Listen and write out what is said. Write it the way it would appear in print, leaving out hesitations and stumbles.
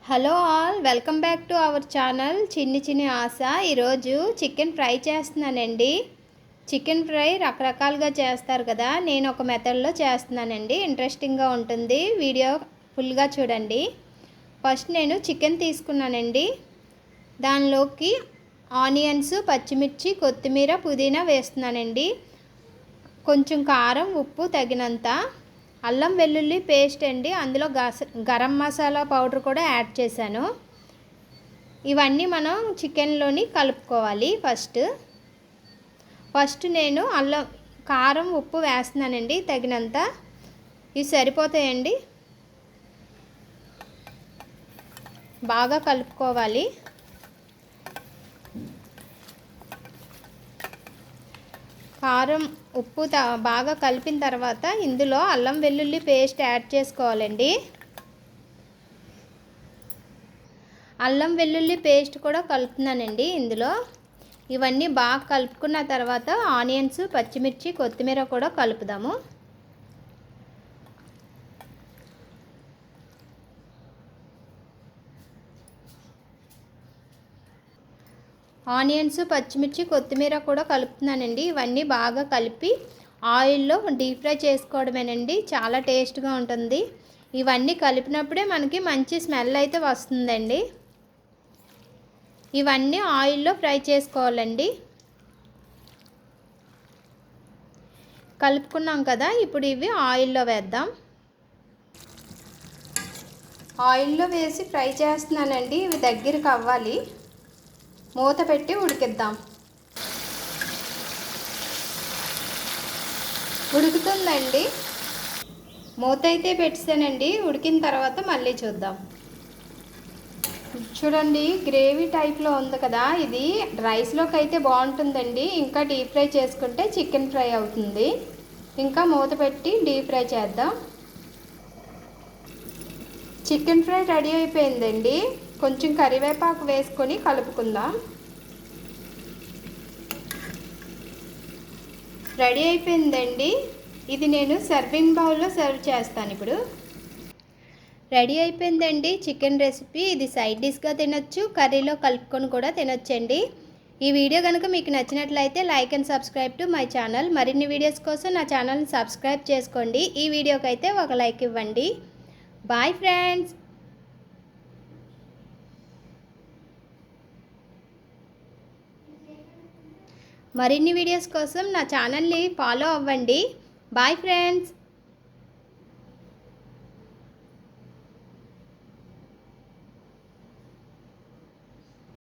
Hello all, welcome back to our channel చిన్ని చిన్ని ఆశ. ఈరోజు చికెన్ ఫ్రై చేస్తున్నానండి. చికెన్ ఫ్రై రకరకాలుగా చేస్తారు కదా, నేను ఒక మెథడ్లో చేస్తున్నానండి. ఇంట్రెస్టింగ్గా ఉంటుంది, వీడియో ఫుల్గా చూడండి. ఫస్ట్ నేను చికెన్ తీసుకున్నానండి. దానిలోకి ఆనియన్స్, పచ్చిమిర్చి, కొత్తిమీర, పుదీనా వేస్తున్నానండి. కొంచెం కారం, ఉప్పు తగినంత, అల్లం వెల్లుల్లి పేస్ట్ అండి. అందులో గరం మసాలా పౌడర్ కూడా యాడ్ చేశాను. ఇవన్నీ మనం చికెన్లోని కలుపుకోవాలి. ఫస్ట్ నేను కారం, ఉప్పు వేస్తున్నానండి తగినంత. ఇవి సరిపోతాయండి. బాగా కలుపుకోవాలి. కారం, ఉప్పు బాగా కలిపిన తర్వాత ఇందులో అల్లం వెల్లుల్లి పేస్ట్ యాడ్ చేసుకోవాలండి. అల్లం వెల్లుల్లి పేస్ట్ కూడా కలుపుతున్నానండి ఇందులో. ఇవన్నీ బాగా కలుపుకున్న తర్వాత ఆనియన్స్, పచ్చిమిర్చి, కొత్తిమీర కూడా కలుపుదాము. ఆనియన్స్, పచ్చిమిర్చి, కొత్తిమీర కూడా కలుపుతున్నానండి. ఇవన్నీ బాగా కలిపి ఆయిల్లో డీప్ ఫ్రై చేసుకోవడమేనండి. చాలా టేస్ట్గా ఉంటుంది. ఇవన్నీ కలిపినప్పుడే మనకి మంచి స్మెల్ అయితే వస్తుందండి. ఇవన్నీ ఆయిల్లో ఫ్రై చేసుకోవాలండి. కలుపుకున్నాం కదా, ఇప్పుడు ఇవి ఆయిల్లో వేద్దాం. ఆయిల్లో వేసి ఫ్రై చేస్తున్నానండి. ఇవి దగ్గరికి అవ్వాలి. మూత పెట్టి ఉడికిద్దాం. ఉడుకుతుందండి. మూత అయితే పెట్టానండి. ఉడికిన తర్వాత మళ్ళీ చూద్దాం. చూడండి, గ్రేవీ టైప్లో ఉంది కదా. ఇది రైస్లోకి అయితే బాగుంటుందండి. ఇంకా డీప్ ఫ్రై చేసుకుంటే చికెన్ ఫ్రై అవుతుంది. ఇంకా మూత పెట్టి డీప్ ఫ్రై చేద్దాం. చికెన్ ఫ్రై రెడీ అయిపోయిందండి. కొంచెం కరివేపాకు వేసుకొని కలుపుకుందాం. రెడీ అయిపోయిందండి. ఇది నేను సర్వింగ్ బౌల్లో సర్వ్ చేస్తాను ఇప్పుడు. రెడీ అయిపోయిందండి చికెన్ రెసిపీ. ఇది సైడ్ డిష్గా తినొచ్చు, కర్రీలో కలుపుకొని కూడా తినొచ్చండి. ఈ వీడియో కనుక మీకు నచ్చినట్లయితే like and subscribe to my channel. మరిన్ని వీడియోస్ కోసం నా ఛానల్ని సబ్స్క్రైబ్ చేసుకోండి. ఈ వీడియోకి అయితే ఒక లైక్ ఇవ్వండి. Bye friends. మరిన్ని వీడియోస్ కోసం నా ఛానల్ని ఫాలో అవ్వండి. Bye friends.